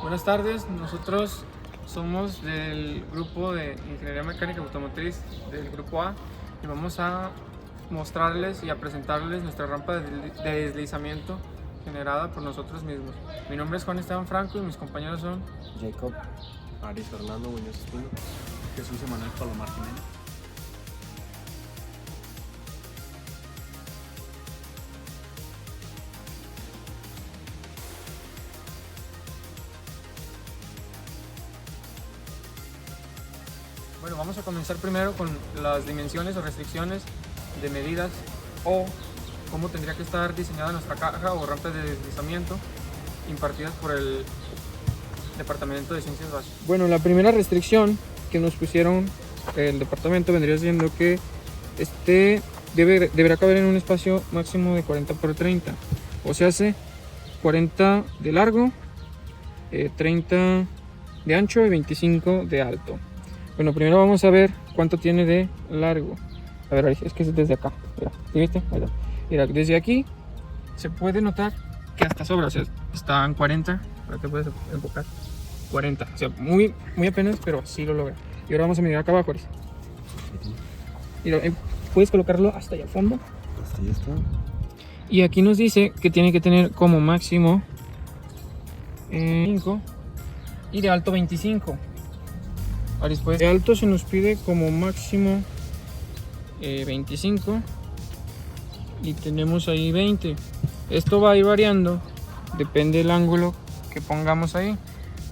Buenas tardes, nosotros somos del grupo de Ingeniería Mecánica Automotriz del grupo A y vamos a mostrarles y a presentarles nuestra rampa de deslizamiento generada por nosotros mismos. Mi nombre es Juan Esteban Franco y mis compañeros son Jacob, Aris Fernando Muñoz Espino, Jesús Emanuel Palomar Jiménez. Bueno, vamos a comenzar primero con las dimensiones o restricciones de medidas o cómo tendría que estar diseñada nuestra caja o rampa de deslizamiento impartidas por el Departamento de Ciencias Básicas. Bueno, la primera restricción que nos pusieron el departamento vendría siendo que deberá caber en un espacio máximo de 40 por 30, o sea, hace 40 de largo, 30 de ancho y 25 de alto. Bueno, primero vamos a ver cuánto tiene de largo. A ver, es que es desde acá. Mira, ¿sí viste? Mira, desde aquí se puede notar que hasta sobra, o sea, está en 40. Para que puedes enfocar. 40, o sea, muy apenas, pero sí lo logra. Y ahora vamos a medir acá abajo, Aris. Mira, puedes colocarlo hasta allá al fondo. Hasta ahí está. Y aquí nos dice que tiene que tener como máximo 5 y de alto 25. Después de alto se nos pide como máximo 25 y tenemos ahí 20. Esto va a ir variando, depende del ángulo que pongamos ahí,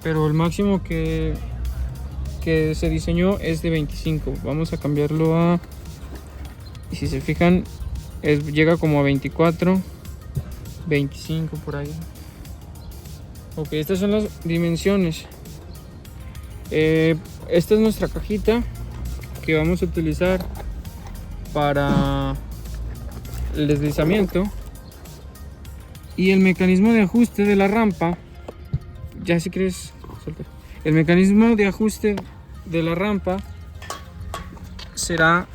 pero el máximo que se diseñó es de 25. Vamos a cambiarlo a, y si se fijan, llega como a 24, 25 por ahí. Ok, estas son las dimensiones. Esta es nuestra cajita que vamos a utilizar para el deslizamiento, y el mecanismo de ajuste de la rampa, ya si quieres suelta. El mecanismo de ajuste de la rampa será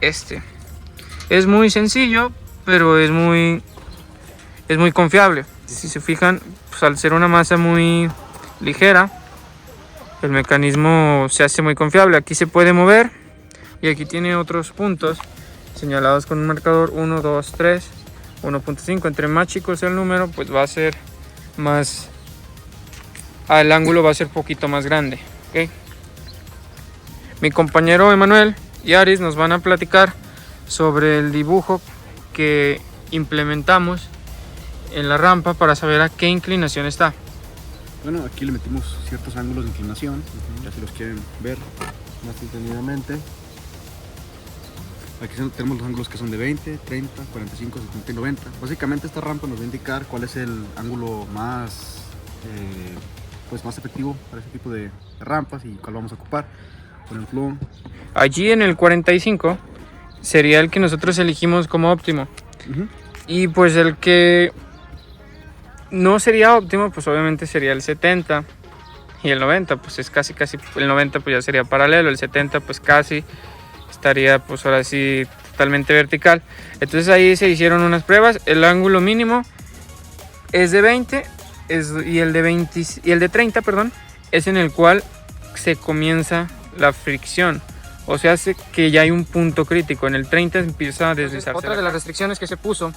este. Es muy sencillo, pero es muy confiable. Si se fijan, pues al ser una masa muy ligera, el mecanismo se hace muy confiable. Aquí se puede mover y aquí tiene otros puntos señalados con un marcador 1, 2, 3, 1.5. Entre más chico sea el número, pues va a ser más, el ángulo va a ser poquito más grande, ¿okay? Mi compañero Emanuel y Aris nos van a platicar sobre el dibujo que implementamos en la rampa para saber a qué inclinación está. Bueno, aquí le metimos ciertos ángulos de inclinación, ya si los quieren ver más detenidamente. Aquí tenemos los ángulos que son de 20, 30, 45, 50 y 90. Básicamente esta rampa nos va a indicar cuál es el ángulo más, más efectivo para este tipo de rampas y cuál vamos a ocupar. Por ejemplo, allí en el 45 sería el que nosotros elegimos como óptimo. Y pues el que no sería óptimo, pues obviamente sería el 70, y el 90 pues es casi el 90 pues ya sería paralelo, el 70 pues casi estaría pues ahora sí totalmente vertical. Entonces ahí se hicieron unas pruebas. El ángulo mínimo es de 20 y el de 30, perdón, es en el cual se comienza la fricción. O sea, hace que ya hay un punto crítico. En el 30 empieza a deslizarse. Otra de las restricciones que se puso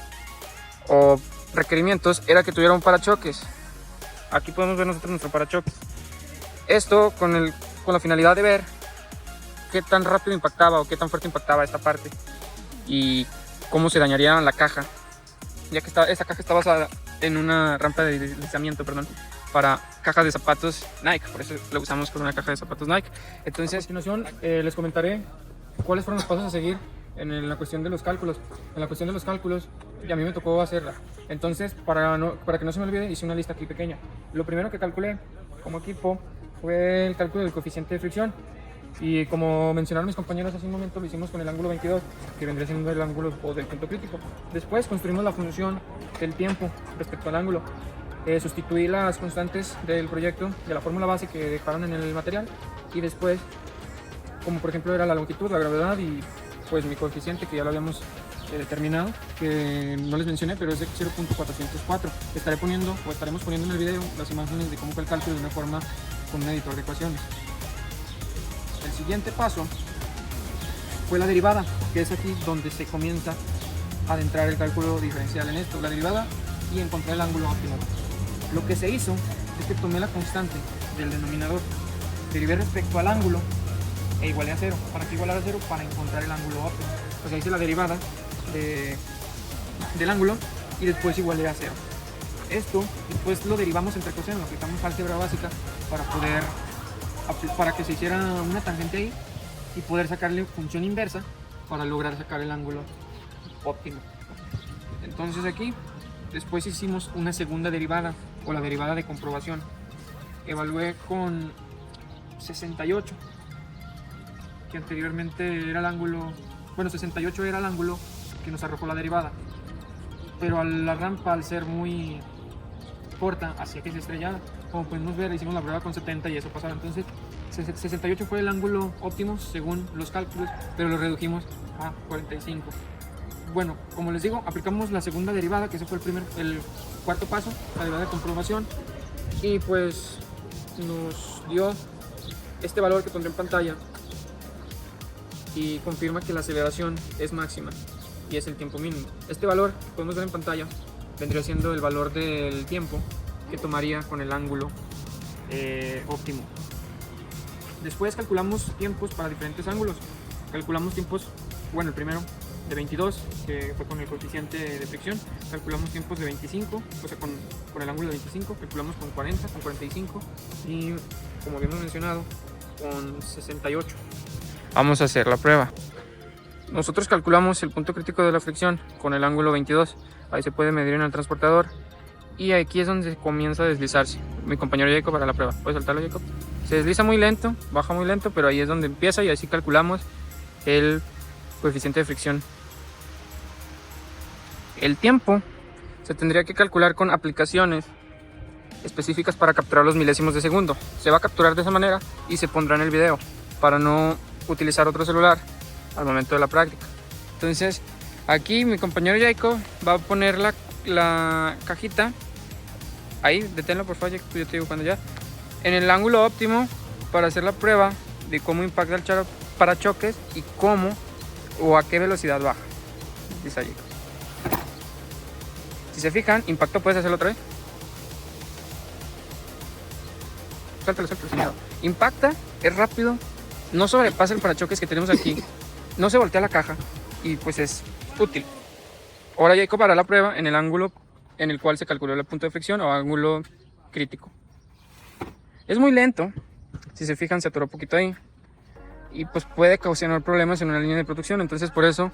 o requerimientos era que tuviera un parachoques. Aquí podemos ver nosotros nuestro parachoques. Esto con la finalidad de ver qué tan rápido impactaba o qué tan fuerte impactaba esta parte y cómo se dañaría la caja, ya que esta caja está basada en una rampa de deslizamiento, para cajas de zapatos Nike, por eso la usamos con una caja de zapatos Nike. Entonces, a continuación les comentaré cuáles fueron los pasos a seguir en la cuestión de los cálculos. En la cuestión de los cálculos, y a mí me tocó hacerla. Entonces, para que no se me olvide, hice una lista aquí pequeña. Lo primero que calculé como equipo fue el cálculo del coeficiente de fricción. Y como mencionaron mis compañeros hace un momento, lo hicimos con el ángulo 22, que vendría siendo el ángulo o del punto crítico. Después construimos la función del tiempo respecto al ángulo. Sustituí las constantes del proyecto, de la fórmula base que dejaron en el material, y después, como por ejemplo era la longitud, la gravedad y pues mi coeficiente, que ya lo habíamos determinado que no les mencioné, pero es de 0.404. Estaremos poniendo en el video las imágenes de cómo fue el cálculo de una forma con un editor de ecuaciones. El siguiente paso fue la derivada, que es aquí donde se comienza a adentrar el cálculo diferencial en esto, la derivada y encontrar el ángulo óptimo. Lo que se hizo es que tomé la constante del denominador, derivé respecto al ángulo e igualé a 0. ¿Para qué igualar a 0? Para encontrar el ángulo óptimo. O sea, hice la derivada del ángulo y después igualé a 0. Esto después lo derivamos entre coseno, aplicamos álgebra básica para que se hiciera una tangente ahí y poder sacarle función inversa para lograr sacar el ángulo óptimo. Entonces aquí después hicimos una segunda derivada o la derivada de comprobación. Evalué con 68, que anteriormente era el ángulo, bueno, 68 era el ángulo que nos arrojó la derivada, pero la rampa, al ser muy corta, hacía que se estrellara. Como podemos ver, hicimos la prueba con 70 y eso pasaba. Entonces 68 fue el ángulo óptimo según los cálculos, pero lo redujimos a 45. Bueno, como les digo, aplicamos la segunda derivada, que ese fue el cuarto paso, la derivada de comprobación, y pues nos dio este valor que pondré en pantalla y confirma que la aceleración es máxima y es el tiempo mínimo. Este valor que podemos ver en pantalla vendría siendo el valor del tiempo que tomaría con el ángulo óptimo. Después calculamos tiempos para diferentes ángulos. Calculamos tiempos, bueno, el primero de 22, que fue con el coeficiente de fricción. Calculamos tiempos de 25, o sea, con el ángulo de 25. Calculamos con 40, con 45 y, como habíamos mencionado, con 68. Vamos a hacer la prueba. Nosotros calculamos el punto crítico de la fricción con el ángulo 22. Ahí se puede medir en el transportador y aquí es donde comienza a deslizarse. Mi compañero Jacob para la prueba. ¿Puedes soltarlo, Jacob? Se desliza muy lento, baja muy lento, pero ahí es donde empieza y así calculamos el coeficiente de fricción. El tiempo se tendría que calcular con aplicaciones específicas para capturar los milésimos de segundo. Se va a capturar de esa manera y se pondrá en el video para no utilizar otro celular al momento de la práctica. Entonces aquí mi compañero Jacob va a poner la cajita ahí, deténlo por favor, yo te digo cuando ya, en el ángulo óptimo para hacer la prueba de cómo impacta el parachoques y cómo o a qué velocidad baja. Dice allí. Si se fijan, impacto, puedes hacerlo otra vez. Suéltalo, señor. Impacta, es rápido, no sobrepasa el parachoques que tenemos aquí, no se voltea la caja y pues es útil. Ahora Jacob hará la prueba en el ángulo en el cual se calculó el punto de fricción o ángulo crítico. Es muy lento, si se fijan se atoró un poquito ahí y pues puede causar problemas en una línea de producción, entonces por eso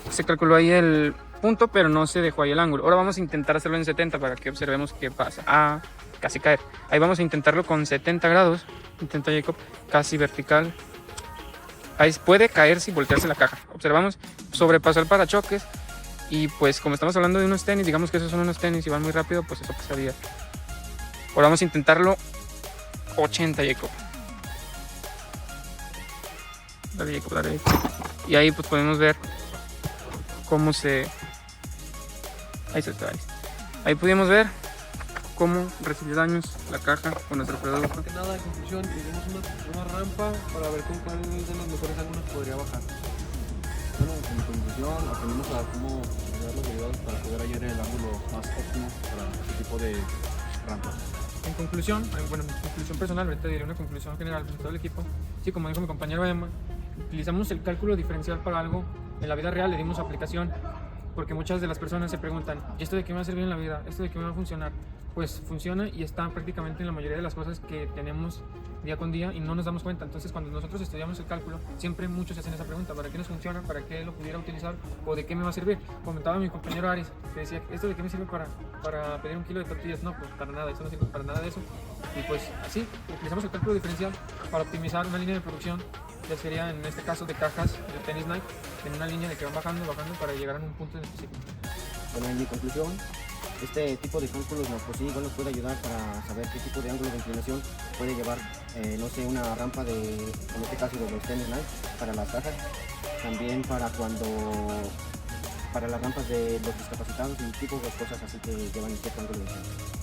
se calculó ahí el punto pero no se dejó ahí el ángulo. Ahora vamos a intentar hacerlo en 70 para que observemos qué pasa. Casi caer. Ahí vamos a intentarlo con 70 grados. Intenta Jacob, casi vertical. Ahí puede caer sin voltearse la caja. Observamos, sobrepasó el parachoques. Y pues como estamos hablando de unos tenis, digamos que esos son unos tenis y van muy rápido, pues eso pasaría. Ahora vamos a intentarlo 80, Jacob. Dale, Jacob, dale, Jacob. Y ahí pues podemos ver cómo se... Ahí se está, ahí. Ahí pudimos ver cómo recibió daños la caja con nuestro producto. Más que nada, en conclusión, hicimos una rampa para ver con cuál de los mejores ángulos podría bajar. Bueno, en conclusión, aprendimos a cómo utilizar los derivados para poder hallar el ángulo más óptimo para este tipo de rampas. En conclusión, bueno, mi conclusión personal, ahorita diré una conclusión general de todo el equipo. Sí, como dijo mi compañero Emma, utilizamos el cálculo diferencial para algo en la vida real, le dimos aplicación, porque muchas de las personas se preguntan, ¿y esto de qué me va a servir en la vida? ¿Esto de qué me va a funcionar? Pues funciona y está prácticamente en la mayoría de las cosas que tenemos día con día y no nos damos cuenta. Entonces cuando nosotros estudiamos el cálculo, siempre muchos se hacen esa pregunta, ¿para qué nos funciona? ¿Para qué lo pudiera utilizar? ¿O de qué me va a servir? Comentaba mi compañero Aris, que decía, ¿esto de qué me sirve para pedir un kilo de tortillas? No, pues para nada, eso no sirve para nada de eso. Y pues así, utilizamos el cálculo diferencial para optimizar una línea de producción, ya sería en este caso de cajas de tenis Nike, en una línea de que van bajando para llegar a un punto específico. Bueno, en mi conclusión, este tipo de cálculos por sí igual nos puede ayudar para saber qué tipo de ángulo de inclinación puede llevar, no sé, una rampa en este caso de los tenis Nike para las cajas. También para cuando para las rampas de los discapacitados y tipo de cosas así que llevan cierto ángulo de inclinación.